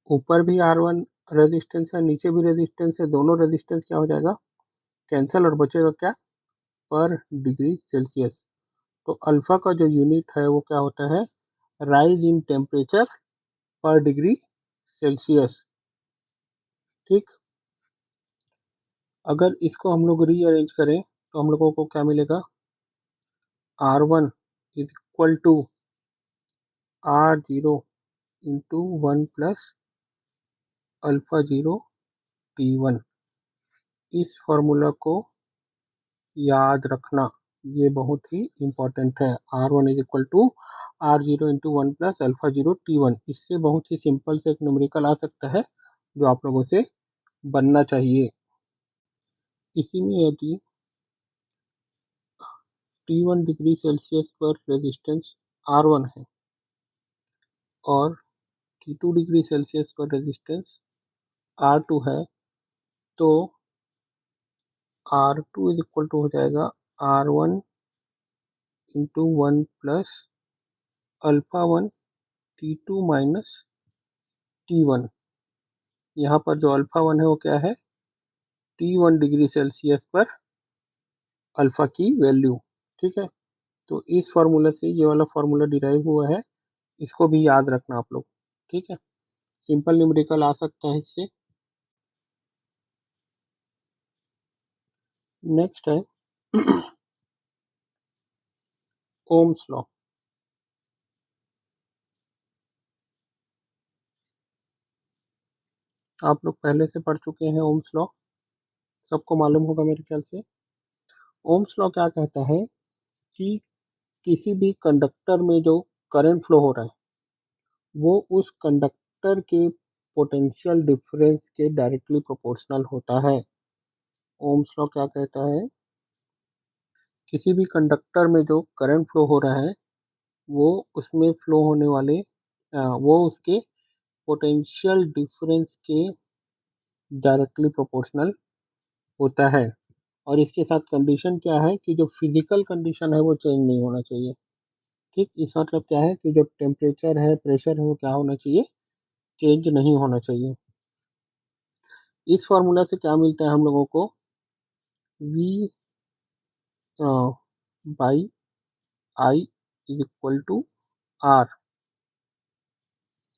ऊपर भी R1 रेजिस्टेंस है, नीचे भी रेजिस्टेंस है, दोनों रेजिस्टेंस क्या हो जाएगा, कैंसिल, और बचेगा क्या, पर डिग्री सेल्सियस। तो अल्फा का जो यूनिट है वो क्या होता है, राइज इन टेम्परेचर पर डिग्री सेल्सियस। ठीक, अगर इसको हम लोग रीअरेंज करें तो हम लोगों को क्या मिलेगा, R1 is equal to R0 into 1 plus alpha 0 T1। इस फॉर्मूला को याद रखना, ये बहुत ही इंपॉर्टेंट है। R1 is equal to R0 into one plus alpha zero T1। इससे बहुत ही सिंपल से एक न्यूमेरिकल आ सकता है जो आप लोगों से बनना चाहिए। इसी में यदि T1 डिग्री सेल्सियस पर रेजिस्टेंस R1 है और T2 डिग्री सेल्सियस पर रेजिस्टेंस R2 है, तो R2 इज इक्वल टू हो जाएगा R1 into one plus alpha one T2 minus T1। यहाँ पर जो अल्फा वन है वो क्या है, T1 डिग्री सेल्सियस पर अल्फा की वैल्यू। ठीक है, तो इस फार्मूला से ये वाला फार्मूला डिराइव हुआ है, इसको भी याद रखना आप लोग। ठीक है, सिंपल न्यूमेरिकल आ सकता है इससे। नेक्स्ट है ओम्स लॉ। आप लोग पहले से पढ़ चुके हैं ओम्स लॉ, सबको मालूम होगा मेरे ख्याल से। ओम्स लॉ क्या कहता है कि किसी भी कंडक्टर में जो करंट फ्लो हो रहा है वो उस कंडक्टर के पोटेंशियल डिफरेंस के डायरेक्टली प्रोपोर्शनल होता है। ओम्स लॉ क्या कहता है, किसी भी कंडक्टर में जो करंट फ्लो हो रहा है वो उसमें फ्लो होने वाले वो उसके पोटेंशियल डिफरेंस के डायरेक्टली प्रोपोर्शनल होता है। और इसके साथ कंडीशन क्या है कि जो फिजिकल कंडीशन है वो चेंज नहीं होना चाहिए। ठीक, इस मतलब क्या है कि जो टेम्परेचर है, प्रेशर है, वो क्या होना चाहिए, चेंज नहीं होना चाहिए। इस फॉर्मूला से क्या मिलता है हम लोगों को, V by I is equal to R.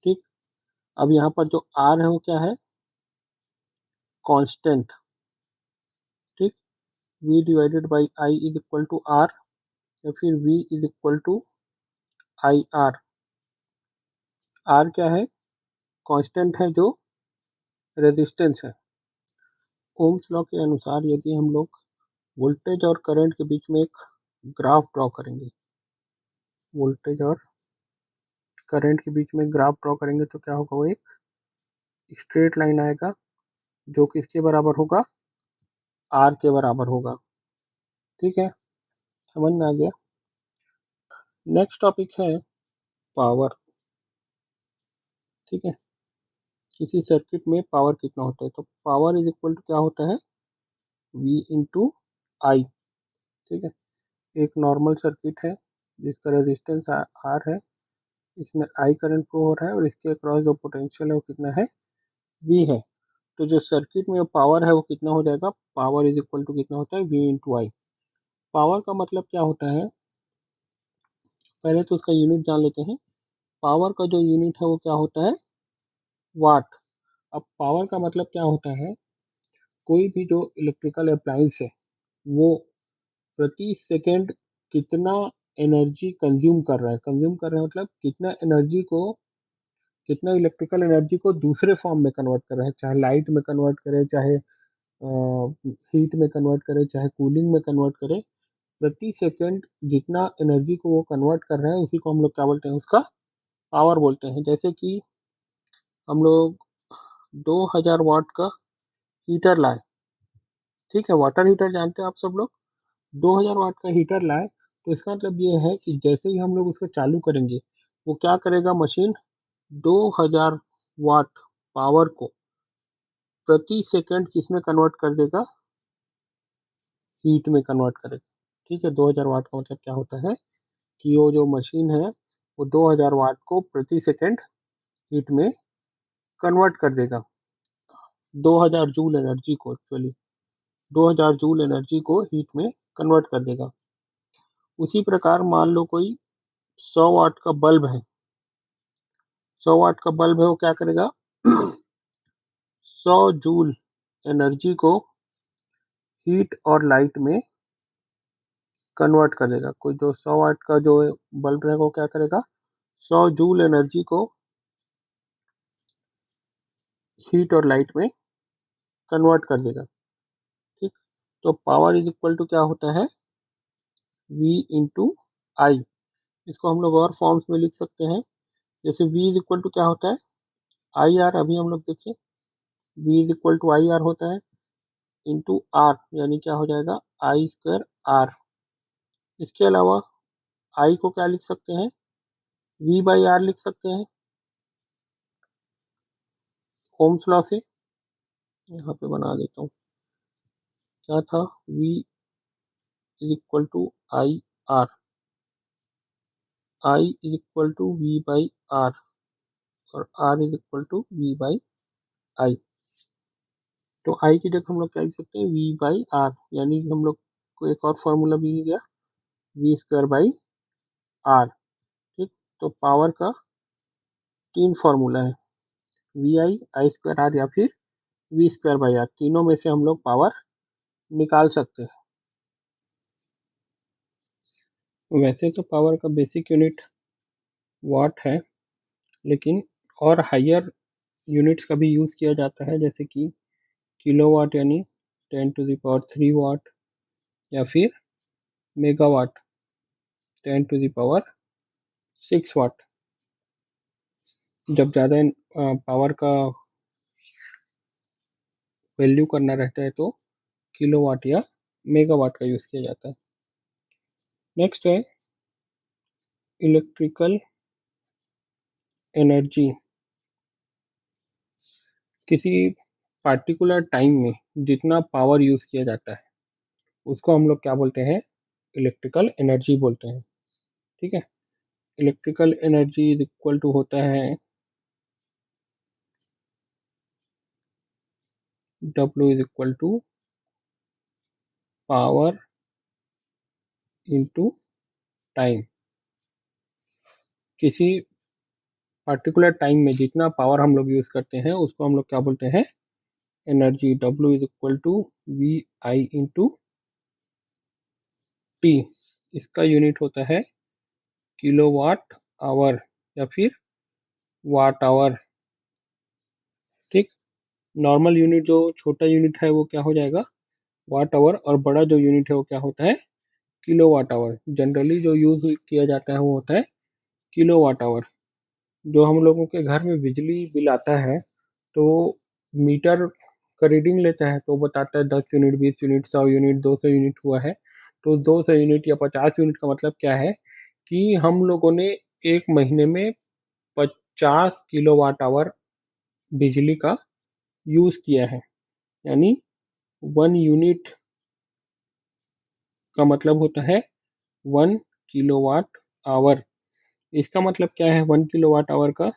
ठीक, अब यहाँ पर जो आर है वो क्या है, कांस्टेंट। ठीक, V divided by I is equal to R, या फिर V is equal to I R. R क्या है, कांस्टेंट है जो रेजिस्टेंस है। ओम्स लॉ के अनुसार यदि हम लोग वोल्टेज और करंट के बीच में एक ग्राफ ड्रॉ करेंगे, वोल्टेज और करंट के बीच में ग्राफ ड्रॉ करेंगे तो क्या होगा, वो एक स्ट्रेट लाइन आएगा जो किसके बराबर होगा, आर के बराबर होगा। ठीक है, समझ में आ गया। नेक्स्ट टॉपिक है पावर। ठीक है, किसी सर्किट में पावर कितना होता है, तो पावर इज इक्वल टू क्या होता है, V इंटू आई। ठीक है, एक नॉर्मल सर्किट है जिसका रेजिस्टेंस आर है, इसमें आई करंट फ्लो हो रहा है और इसके अक्रॉस जो पोटेंशियल है वो कितना है, V है। तो जो सर्किट में पावर है वो कितना हो जाएगा, पावर इज इक्वल टू कितना होता है, V इंटू आई। पावर का मतलब क्या होता है, पहले तो उसका यूनिट जान लेते हैं। पावर का जो यूनिट है वो क्या होता है, वाट। अब पावर का मतलब क्या होता है, कोई भी जो इलेक्ट्रिकल अप्लायंस है वो प्रति सेकेंड कितना एनर्जी कंज्यूम कर रहा है, कंज्यूम कर रहा है मतलब कितना एनर्जी को, कितना इलेक्ट्रिकल एनर्जी को दूसरे फॉर्म में कन्वर्ट कर रहा है, चाहे लाइट में कन्वर्ट करे, चाहे हीट में कन्वर्ट करे, चाहे कूलिंग में कन्वर्ट करे। प्रति सेकंड जितना एनर्जी को वो कन्वर्ट कर रहा है उसी को हम लोग क्या बोलते हैं, उसका पावर बोलते हैं। जैसे कि हम लोग 2000 वाट का हीटर लाए, ठीक है, वाटर हीटर जानते हैं आप सब लोग। 2000 वाट का हीटर लाए, तो इसका मतलब ये है कि जैसे ही हम लोग उसको चालू करेंगे वो क्या करेगा, मशीन 2000 वाट पावर को प्रति सेकंड किस में कन्वर्ट कर देगा, हीट में कन्वर्ट करेगा। ठीक है, 2000 वाट का मतलब क्या होता है कि वो जो मशीन है वो 2000 वाट को प्रति सेकंड हीट में कन्वर्ट कर देगा। 2000 जूल एनर्जी को, एक्चुअली 2000 जूल एनर्जी को हीट में कन्वर्ट कर देगा। उसी प्रकार मान लो कोई 100 वाट का बल्ब है, 100 वाट का बल्ब है, वो क्या करेगा 100 जूल एनर्जी को हीट और लाइट में कन्वर्ट कर देगा। कोई जो 100 वाट का जो बल्ब रहेगा वो क्या करेगा, 100 जूल एनर्जी को हीट और लाइट में कन्वर्ट कर देगा। ठीक, तो पावर इज इक्वल टू क्या होता है, V इंटू आई। इसको हम लोग और फॉर्म्स में लिख सकते हैं, जैसे V इज इक्वल टू क्या होता है, आई आर। अभी हम लोग देखें, V is equal to I R होता है इंटू आर, यानी क्या हो जाएगा, आई स्क्वायर आर। इसके अलावा आई को क्या लिख सकते हैं, V बाई आर लिख सकते हैं ओम्स लॉ से। यहाँ पे बना देता हूँ, क्या था, V is equal to I R, I is equal to V by R, और R is equal to V by I. तो आई की जगह हम लोग क्या लिख सकते हैं, V बाई आर, यानी हम लोग को एक और फॉर्मूला भी मिल गया, V स्क्वायर बाई आर। ठीक, तो पावर का तीन फॉर्मूला है, V I, I square R, या फिर V स्क्वायर बाई आर। तीनों में से हम लोग पावर निकाल सकते हैं। वैसे तो पावर का बेसिक यूनिट वाट है, लेकिन और हायर यूनिट्स का भी यूज़ किया जाता है, जैसे कि किलोवाट यानी 10⁻³ वाट, या फिर मेगावाट 10⁻⁶ जब ज़्यादा पावर का वैल्यू करना रहता है तो किलोवाट या मेगावाट का यूज़ किया जाता है। नेक्स्ट है इलेक्ट्रिकल एनर्जी। किसी पार्टिकुलर टाइम में जितना पावर यूज़ किया जाता है उसको हम लोग क्या बोलते हैं, इलेक्ट्रिकल एनर्जी बोलते हैं। ठीक है, electrical energy is equal to होता है W is equal to power into time. किसी पर्टिकुलर टाइम में जितना पावर हम लोग यूज़ करते हैं उसको हम लोग क्या बोलते हैं, energy. W is equal to V I into T. इसका यूनिट होता है किलोवाट आवर या फिर वाट आवर। ठीक, नॉर्मल यूनिट जो छोटा यूनिट है वो क्या हो जाएगा, वाट आवर, और बड़ा जो यूनिट है वो क्या होता है, किलोवाट आवर। जनरली जो यूज़ किया जाता है वो होता है किलोवाट आवर। जो हम लोगों के घर में बिजली बिल आता है तो मीटर का रीडिंग लेता है तो बताता है 10 यूनिट, 20 यूनिट, 100 यूनिट, 200 यूनिट हुआ है। तो 200 यूनिट या 50 यूनिट का मतलब क्या है कि हम लोगों ने एक महीने में 50 किलोवाट आवर बिजली का यूज़ किया है। यानी 1 यूनिट का मतलब होता है 1 किलोवाट आवर। इसका मतलब क्या है 1 किलोवाट आवर का,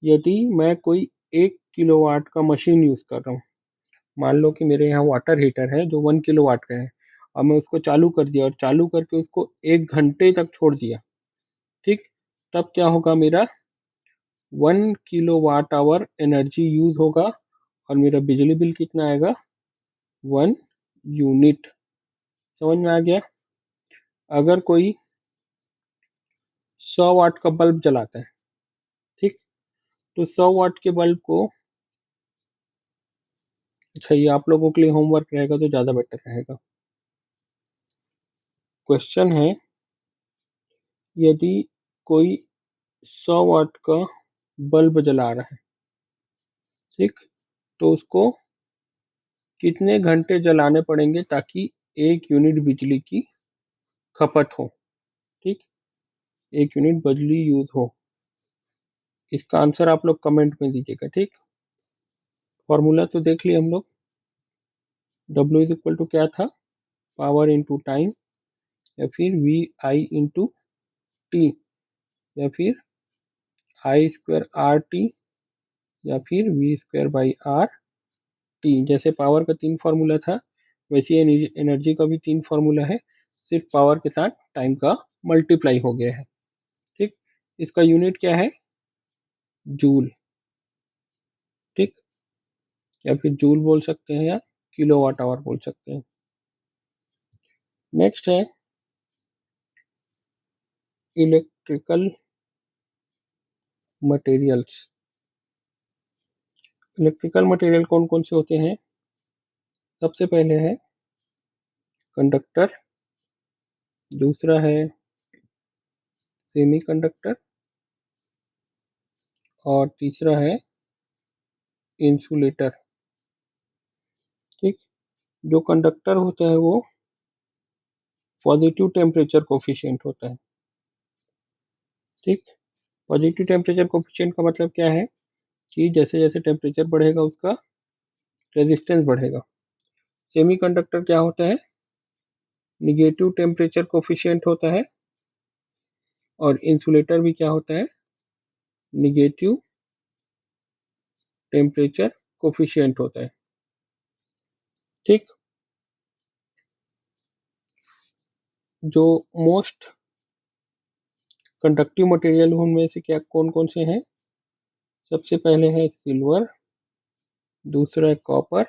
यदि मैं कोई 1 किलोवाट का मशीन यूज़ कर रहा हूँ, मान लो कि मेरे यहाँ वाटर हीटर है जो 1 किलोवाट का है, और मैं उसको चालू कर दिया और चालू करके उसको 1 घंटे तक छोड़ दिया, ठीक, तब क्या होगा, मेरा 1 किलोवाट आवर एनर्जी यूज होगा और मेरा बिजली बिल कितना आएगा, 1 यूनिट। समझ में आ गया। अगर कोई 100 वाट का बल्ब जलाता है, ठीक, तो 100 वाट के बल्ब को, अच्छा ये आप लोगों के लिए होमवर्क रहेगा तो ज़्यादा बेटर रहेगा। क्वेश्चन है, यदि कोई 100 वाट का बल्ब जला रहा है, ठीक, तो उसको कितने घंटे जलाने पड़ेंगे ताकि 1 यूनिट बिजली की खपत हो, ठीक, 1 यूनिट बिजली यूज हो। इसका आंसर आप लोग कमेंट में दीजिएगा। ठीक, फॉर्मूला तो देख लिए हम लोग। W इज इक्वल टू क्या था, पावर इंटू टाइम, या फिर V आई इंटू टी, या फिर आई स्क्वायर आर टी, या फिर V square by R T. जैसे पावर का 3 फॉर्मूला था वैसे एनर्जी का भी 3 फॉर्मूला है, सिर्फ पावर के साथ टाइम का मल्टीप्लाई हो गया है। ठीक, इसका यूनिट क्या है, जूल। ठीक, या फिर जूल बोल सकते हैं या किलोवाट आवर बोल सकते हैं। नेक्स्ट है इलेक्ट्रिकल मटेरियल्स। इलेक्ट्रिकल मटेरियल कौन कौन से होते हैं, सबसे पहले है कंडक्टर, दूसरा है सेमीकंडक्टर और तीसरा है इंसुलेटर। ठीक, जो कंडक्टर होता है वो पॉजिटिव टेम्परेचर कोफिशिएंट होता है। ठीक, पॉजिटिव टेम्परेचर कोफिशिएंट का मतलब क्या है कि जैसे जैसे टेम्परेचर बढ़ेगा उसका रेजिस्टेंस बढ़ेगा। सेमीकंडक्टर क्या होता है, निगेटिव टेम्परेचर कोफिशिएंट होता है, और इंसुलेटर भी क्या होता है, निगेटिव टेम्परेचर कोफिशिएंट होता है। ठीक, जो मोस्ट कंडक्टिव मटेरियल उनमें से क्या कौन कौन से हैं, सबसे पहले है सिल्वर, दूसरा है कॉपर,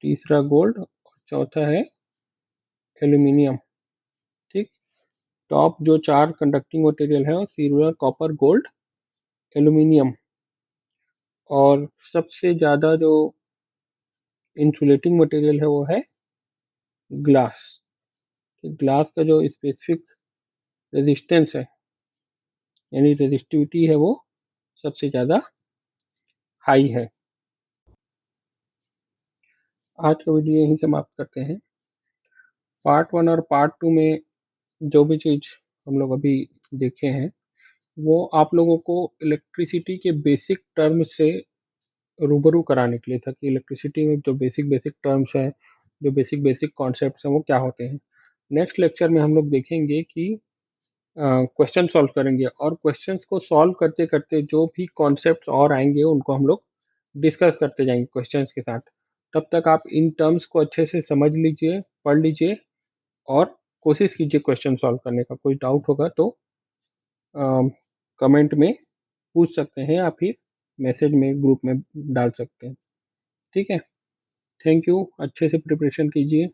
तीसरा गोल्ड और चौथा है एल्यूमिनियम। ठीक, टॉप जो चार कंडक्टिंग मटेरियल है वो सिल्वर, कॉपर, गोल्ड, एल्यूमिनियम। और सबसे ज़्यादा जो इंसुलेटिंग मटेरियल है वो है ग्लास। ग्लास का जो स्पेसिफिक रेजिस्टेंस है यानी रेजिस्टिविटी है वो सबसे ज़्यादा हाई है। आज का वीडियो यहीं समाप्त करते हैं। पार्ट 1 और पार्ट 2 में जो भी चीज़ हम लोग अभी देखे हैं वो आप लोगों को इलेक्ट्रिसिटी के बेसिक टर्म से रूबरू कराने के लिए था कि इलेक्ट्रिसिटी में जो बेसिक बेसिक टर्म्स हैं, जो बेसिक बेसिक कॉन्सेप्ट्स हैं वो क्या होते हैं। नेक्स्ट लेक्चर में हम लोग देखेंगे कि क्वेश्चन सॉल्व करेंगे, और क्वेश्चंस को सॉल्व करते करते जो भी कॉन्सेप्ट्स और आएंगे उनको हम लोग डिस्कस करते जाएंगे क्वेश्चंस के साथ। तब तक आप इन टर्म्स को अच्छे से समझ लीजिए, पढ़ लीजिए और कोशिश कीजिए क्वेश्चन सॉल्व करने का। कोई डाउट होगा तो कमेंट में पूछ सकते हैं या फिर मैसेज में ग्रुप में डाल सकते हैं। ठीक है, थैंक यू, अच्छे से प्रिपरेशन कीजिए।